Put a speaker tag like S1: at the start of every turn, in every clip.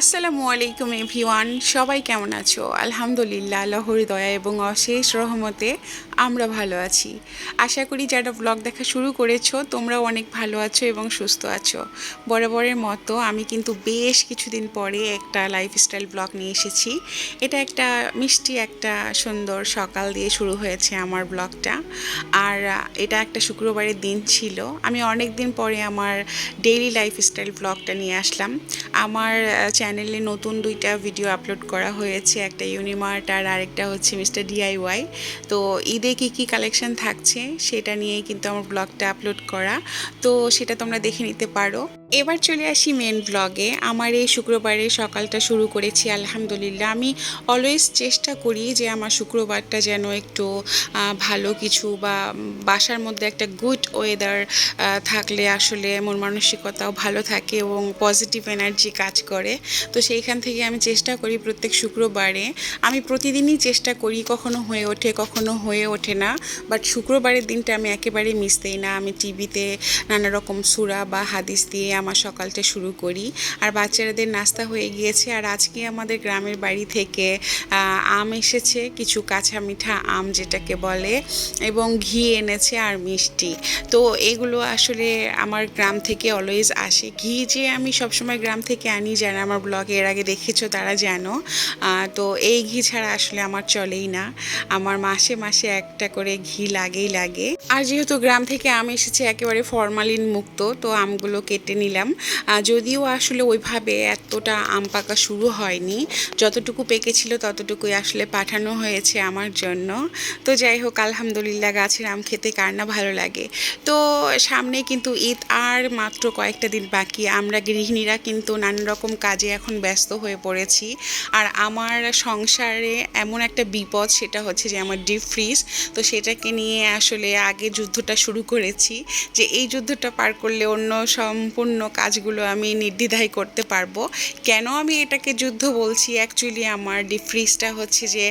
S1: আসসালামু আলাইকুম এভরিওয়ান, সবাই কেমন আছো? আলহামদুলিল্লাহ, আল্লাহর দয়া এবং অশেষ রহমতে আমরা ভালো আছি। আশা করি যারা ব্লগ দেখা শুরু করেছো তোমরাও অনেক ভালো আছো এবং সুস্থ আছো। বরাবরের মতো আমি কিন্তু বেশ কিছুদিন পরে একটা লাইফস্টাইল ব্লগ নিয়ে এসেছি। এটা একটা মিষ্টি একটা সুন্দর সকাল দিয়ে শুরু হয়েছে আমার ব্লগটা। আর এটা একটা শুক্রবারের দিন ছিল। আমি অনেক দিন পরে আমার ডেইলি লাইফস্টাইল ব্লগটা নিয়ে আসলাম। আমার চ্যানেলে নতুন দুইটা ভিডিও আপলোড করা হয়েছে, একটা ইউনিমার্ট আর আরেকটা হচ্ছে মিস্টার ডিআইওয়াই। তো ঈদে কী কী কালেকশন থাকছে সেটা নিয়েই কিন্তু আমার ব্লগটা আপলোড করা, তো সেটা তোমরা দেখে নিতে পারো। এবার চলে আসি মেন ব্লগে। আমার এই শুক্রবারে সকালটা শুরু করেছি আলহামদুলিল্লাহ। আমি অলওয়েজ চেষ্টা করি যে আমার শুক্রবারটা যেন একটু ভালো কিছু বা বাসার মধ্যে একটা গুড ওয়েদার থাকলে আসলে মন মানসিকতাও ভালো থাকে এবং পজিটিভ এনার্জি কাজ করে। তো সেইখান থেকে আমি চেষ্টা করি প্রত্যেক শুক্রবারে, আমি প্রতিদিনই চেষ্টা করি, কখনো হয়ে ওঠে কখনো হয়ে ওঠে না, বাট শুক্রবারের দিনটা আমি একেবারেই মিস দিই না। আমি টিভিতে নানা রকম সূরা বা হাদিস দিয়ে আমার সকালটা শুরু করি। আর বাচ্চাদের নাস্তা হয়ে গিয়েছে। আর আজকে আমাদের গ্রামের বাড়ি থেকে আম এসেছে, কিছু কাঁচা মিঠা আম যেটাকে বলে, এবং ঘি এনেছে আর মিষ্টি। তো এগুলো আসলে আমার গ্রাম থেকে অলওয়েজ আসে। ঘি যে আমি সবসময় গ্রাম থেকে আনি, যারা আমার ব্লগে এর আগে দেখেছো তারা জানো। তো এই ঘি ছাড়া আসলে আমার চলেই না। আমার মাসে মাসে একটা করে ঘি লাগেই লাগে। আর যেহেতু গ্রাম থেকে আম এসেছে একেবারে ফরমালিন মুক্ত, তো আমগুলো কেটে নিলাম। যদিও আসলে ওইভাবে এতটা আম পাকা শুরু হয়নি, যতটুকু পেকেছিল ততটুকুই আসলে পাঠানো হয়েছে আমার জন্য। তো যাই হোক, আলহামদুলিল্লাহ, গাছের আম খেতে কার না ভালো লাগে। তো সামনে কিন্তু ঈদ আর মাত্র কয়েকটা দিন বাকি। আমরা গৃহিণীরা কিন্তু নানা রকম কাজে এখন ব্যস্ত হয়ে পড়েছি। আর আমার সংসারে এমন একটা বিপদ, সেটা হচ্ছে যে আমার ডিপ ফ্রিজ। তো সেটাকে নিয়ে আসলে আগে যুদ্ধটা শুরু করেছি, যে এই যুদ্ধটা পার করলে অন্য সম্পূর্ণ কাজগুলো আমি নির্দ্বিধায় করতে পারবো। কেন আমি এটাকে যুদ্ধ বলছি? অ্যাকচুয়ালি আমার ডিপ ফ্রিজটা হচ্ছে যে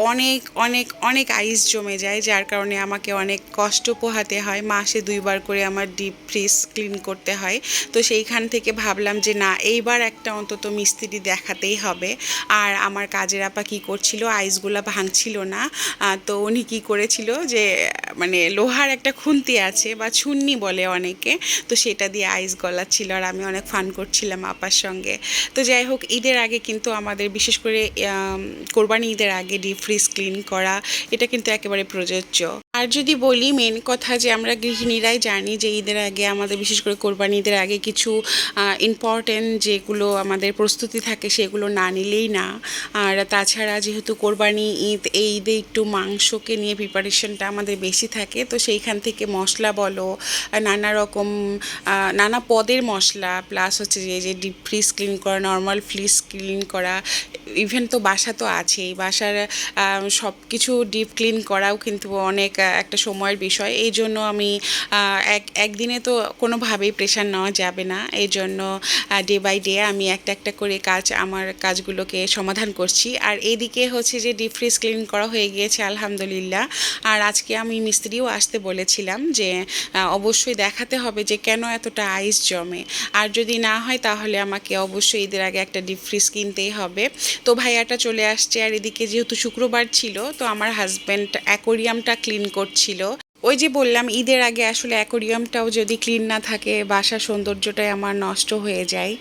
S1: অনেক অনেক অনেক আইস জমে যায়, যার কারণে আমাকে অনেক কষ্ট পোহাতে হয়। মাসে 2বার করে আমার ডিপ ফ্রিজ ক্লিন করতে হয়। তো সেইখান থেকে ভাবলাম যে না, এইবার একটা অন্তত মিস্ত্রি দেখাতেই হবে। আর আমার কাজের আপা কী করছিল, আইসগুলো ভাঙছিল না। তো উনি কী করেছিল, যে মানে লোহার একটা খুন্তি আছে বা ছুন্নি বলে অনেকে, তো সেটা দিয়ে আইস গলাচ্ছিল। আর আমি অনেক ফান করছিলাম আপার সঙ্গে। তো যাই হোক, ঈদের আগে কিন্তু আমাদের বিশেষ করে কোরবানি ঈদের আগে ডিপ ফ্রিজ ক্লিন করা এটা কিন্তু একেবারে প্রযোজ্য। আর যদি বলি মেন কথা, যে আমরা গৃহিণীরাই জানি যে ঈদের আগে আমাদের, বিশেষ করে কোরবানি ঈদের আগে, কিছু ইম্পর্টেন্ট যেগুলো আমাদের প্রস্তুতি থাকে সেগুলো না নিলেই না। আর তাছাড়া যেহেতু কোরবানি ঈদ, এই ঈদে একটু মাংসকে নিয়ে প্রিপারেশনটা আমাদের বেশি থাকে। তো সেইখান থেকে মশলা বলো, নানা রকম নানা পদের মশলা, প্লাস হচ্ছে যে ডিপ ফ্রিজ ক্লিন করা, নর্মাল ফ্রিজ ক্লিন করা, ইভেন তো বাসা তো আছেই, বাসার সব কিছু ডিপ ক্লিন করাও কিন্তু অনেক একটা সময়ের বিষয়। এই জন্য আমি একদিনে তো কোনোভাবেই প্রেশার নেওয়া যাবে না। এই জন্য ডে বাই ডে আমি একটা একটা করে আমার কাজগুলোকে সমাধান করছি। আর এইদিকে হচ্ছে যে ডিপ ফ্রিজ ক্লিন করা হয়ে গিয়েছে আলহামদুলিল্লাহ। আর আজকে আমি মিস্ত্রিও আসতে বলেছিলাম, যে অবশ্যই দেখাতে হবে যে কেন এতটা আইস জমে। আর যদি না হয় তাহলে আমাকে অবশ্যই ঈদের আগে একটা ডিপ ফ্রিজ কিনতেই হবে। তো ভাইয়াটা চলে আসছে। আর এদিকে যেহেতু শুক্রবার ছিল, তো আমার হাজব্যান্ড অ্যাকোরিয়ামটা ক্লিন করছিল। ওই যে বললাম, ঈদের আগে আসলে অ্যাকোরিয়ামটাও যদি ক্লিন না থাকে, বাসার সৌন্দর্যটাই আমার নষ্ট হয়ে যায়।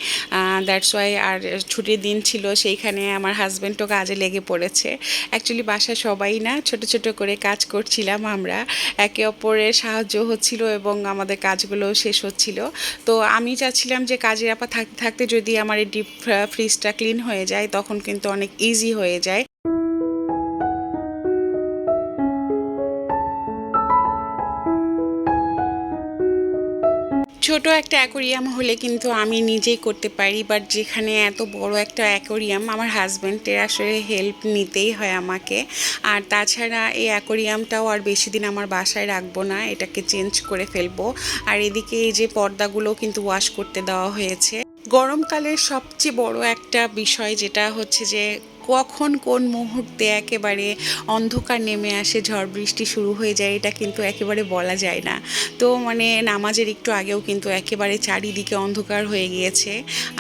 S1: That's why. আর ছুটির দিন ছিল, সেইখানে আমার হাজব্যান্ডও কাজে লেগে পড়েছে। অ্যাকচুয়ালি বাসা সবাই না, ছোট ছোট করে কাজ করছিলাম আমরা, একে অপরের সাহায্য হচ্ছিল এবং আমাদের কাজগুলো শেষ হচ্ছিল। তো আমি চাচ্ছিলাম যে কাজের আপা থাকতে থাকতে যদি আমার এই ডিপ ফ্রিজটা ক্লিন হয়ে যায়, তখন কিন্তু অনেক ইজি হয়ে যায়। ছোট একটা অ্যাকোরিয়াম হলে কিন্তু আমি নিজেই করতে পারি, বাট যেখানে এত বড় একটা অ্যাকোরিয়াম, আমার হাজব্যান্ডের আসলে হেল্প নিতেই হয় আমাকে। আর তাছাড়া এই অ্যাকোরিয়ামটাও আর বেশি দিন আমার বাসায় রাখবো না, এটাকে চেঞ্জ করে ফেলবো। আর এদিকে এই যে পর্দাগুলো কিন্তু ওয়াশ করতে দেওয়া হয়েছে। গরমকালের সবচেয়ে বড় একটা বিষয় যেটা হচ্ছে যে কখন কোন মুহূর্তে একেবারে অন্ধকার নেমে আসে, ঝড় বৃষ্টি শুরু হয়ে যায়, এটা কিন্তু একেবারে বলা যায় না। তো মানে নামাজের একটু আগেও কিন্তু একেবারে চারিদিকে অন্ধকার হয়ে গিয়েছে।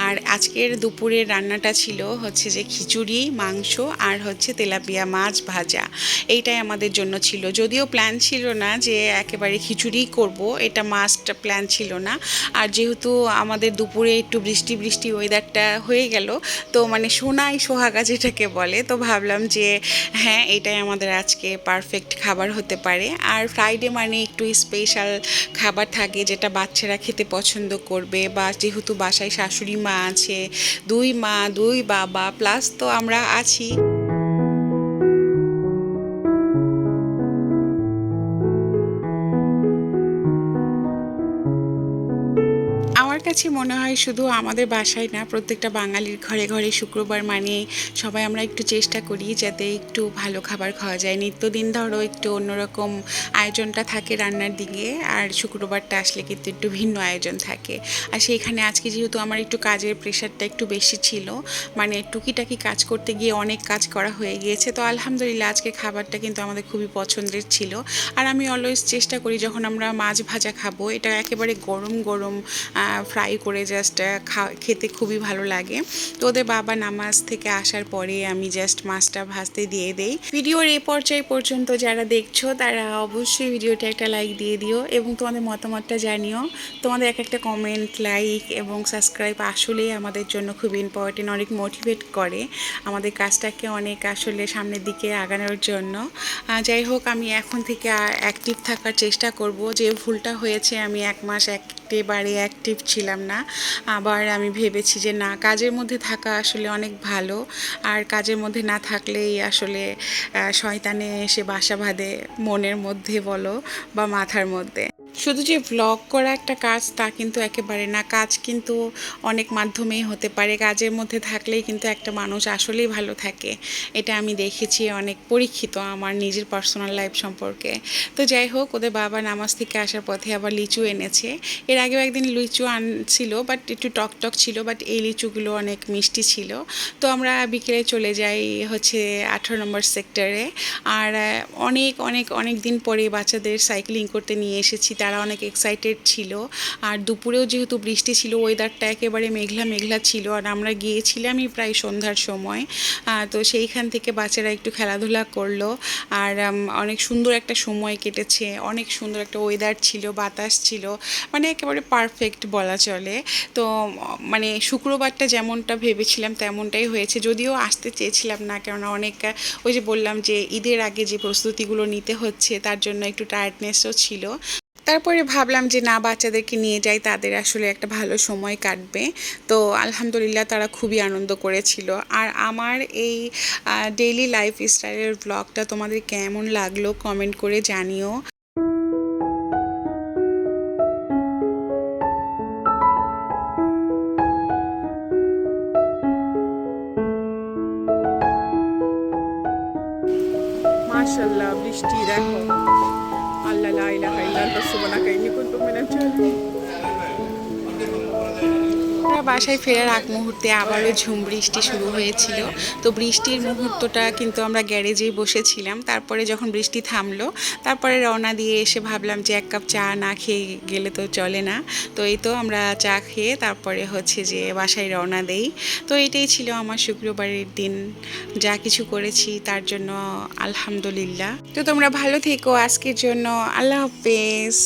S1: আর আজকের দুপুরের রান্নাটা ছিল হচ্ছে যে খিচুড়ি, মাংস আর হচ্ছে তেলাপিয়া মাছ ভাজা। এইটাই আমাদের জন্য ছিল, যদিও প্ল্যান ছিল না যে একেবারে খিচুড়িই করব, এটা মাস্ট প্ল্যান ছিল না। আর যেহেতু আমাদের দুপুরে একটু বৃষ্টি বৃষ্টি ওয়েদারটা হয়ে গেল, তো মানে সোনাই সোহাগা যেটাকে বলে, তো ভাবলাম যে হ্যাঁ এটাই আমাদের আজকে পারফেক্ট খাবার হতে পারে। আর ফ্রাইডে মানে একটু স্পেশাল খাবার থাকে যেটা বাচ্চারা খেতে পছন্দ করবে, বা যেহেতু বাসায় শাশুড়ি মা আছে, দুই মা দুই বাবা প্লাস তো আমরা আছি। আমার কাছে মনে হয় শুধু আমাদের বাসায় না, প্রত্যেকটা বাঙালির ঘরে ঘরে শুক্রবার মানে সবাই আমরা একটু চেষ্টা করি যাতে একটু ভালো খাবার খাওয়া যায়। নিত্যদিন ধরো একটু অন্যরকম আয়োজনটা থাকে রান্নার দিকে, আর শুক্রবারটা আসলে কিন্তু একটু ভিন্ন আয়োজন থাকে। আর সেইখানে আজকে যেহেতু আমার একটু কাজের প্রেশারটা একটু বেশি ছিল, মানে টুকিটাকি কাজ করতে গিয়ে অনেক কাজ করা হয়ে গিয়েছে, তো আলহামদুলিল্লাহ আজকে খাবারটা কিন্তু আমাদের খুবই পছন্দের ছিল। আর আমি অলওয়েজ চেষ্টা করি যখন আমরা মাছ ভাজা খাবো, এটা একেবারে গরম গরম ফ্রাই করে জাস্ট খেতে খুবই ভালো লাগে। তো ওদের বাবা নামাজ থেকে আসার পরে আমি জাস্ট মাছটা ভাজতে দিয়ে দেই। ভিডিওর এই পর্যায় পর্যন্ত যারা দেখছো তারা অবশ্যই ভিডিওটা একটা লাইক দিয়ে দিও এবং তোমাদের মতামতটা জানিও। তোমাদের এক একটা কমেন্ট, লাইক এবং সাবস্ক্রাইব আসলেই আমাদের জন্য খুব ইম্পর্টেন্ট, অনেক মোটিভেট করে আমাদের কাজটাকে অনেক আসলে সামনের দিকে আগানোর জন্য। যাই হোক, আমি এখন থেকে অ্যাক্টিভ থাকার চেষ্টা করব। যে ভুলটা হয়েছে, আমি 1 মাস একেবারে অ্যাক্টিভ ছিলাম না। আবার আমি ভেবেছি যে না, কাজের মধ্যে থাকা আসলে অনেক ভালো, আর কাজের মধ্যে না থাকলেই আসলে শয়তানে এসে বাসা বাঁধে মনের মধ্যে বলো বা মাথার মধ্যে। শুধু যে ভ্লগ করা একটা কাজ তা কিন্তু একেবারে না, কাজ কিন্তু অনেক মাধ্যমেই হতে পারে। কাজের মধ্যে থাকলেই কিন্তু একটা মানুষ আসলেই ভালো থাকে, এটা আমি দেখেছি, অনেক পরীক্ষিত আমার নিজের পার্সোনাল লাইফ সম্পর্কে। তো যাই হোক, ওদের বাবা নামাজ থেকে আসার পথে আবার লিচু এনেছে। এর আগেও একদিন লিচু আনছিল, বাট একটু টক টক ছিল, বাট এই লিচুগুলো অনেক মিষ্টি ছিল। তো আমরা বিকেলে চলে যাই হচ্ছে 18 নম্বর সেক্টরে। আর অনেক অনেক অনেক দিন পরে বাচ্চাদের সাইক্লিং করতে নিয়ে এসেছি, তারা অনেক এক্সাইটেড ছিল। আর দুপুরেও যেহেতু বৃষ্টি ছিল, ওয়েদারটা একেবারে মেঘলা মেঘলা ছিল, আর আমরা গিয়েছিলামই প্রায় সন্ধ্যার সময়। তো সেইখান থেকে বাচ্চারা একটু খেলাধুলা করলো, আর অনেক সুন্দর একটা সময় কেটেছে, অনেক সুন্দর একটা ওয়েদার ছিল, বাতাস ছিল, মানে একেবারে পারফেক্ট বলা চলে। তো মানে শুক্রবারটা যেমনটা ভেবেছিলাম তেমনটাই হয়েছে, যদিও আসতে চেয়েছিলাম না, কেননা অনেক ওই যে বললাম যে ঈদের আগে যে প্রস্তুতিগুলো নিতে হচ্ছে তার জন্য একটু টায়ার্ডনেসও ছিল। তারপরে ভাবলাম যে না, বাচ্চাদেরকে নিয়ে যাই, তাদের আসলে একটা ভালো সময় কাটবে। তো আলহামদুলিল্লাহ তারা খুবই আনন্দ করেছিল। আর আমার এই ডেইলি লাইফ স্টাইলের ব্লগটা তোমাদের কেমন লাগলো কমেন্ট করে জানিও। মাশাআল্লাহ, বৃষ্টি দেখো। আল্লাহ লা ইলাহা ইল্লাল্লাহ সুবহানাকা ইন্নী কুনতু মিনাল জালিমিন। আমরা বাসায় ফেরার আগ মুহূর্তে আবারও ঝুম বৃষ্টি শুরু হয়েছিল। তো বৃষ্টির মুহূর্তটা কিন্তু আমরা গ্যারেজেই বসেছিলাম, তারপরে যখন বৃষ্টি থামলো তারপরে রওনা দিয়ে এসে ভাবলাম যে 1 কাপ চা না খেয়ে গেলে তো চলে না। তো এই তো আমরা চা খেয়ে তারপরে হচ্ছে যে বাসায় রওনা দেই। তো এটাই ছিল আমার শুক্রবারের দিন, যা কিছু করেছি তার জন্য আলহামদুলিল্লাহ। তো তোমরা ভালো থেকো, আজকের জন্য আল্লাহ হাফেজ।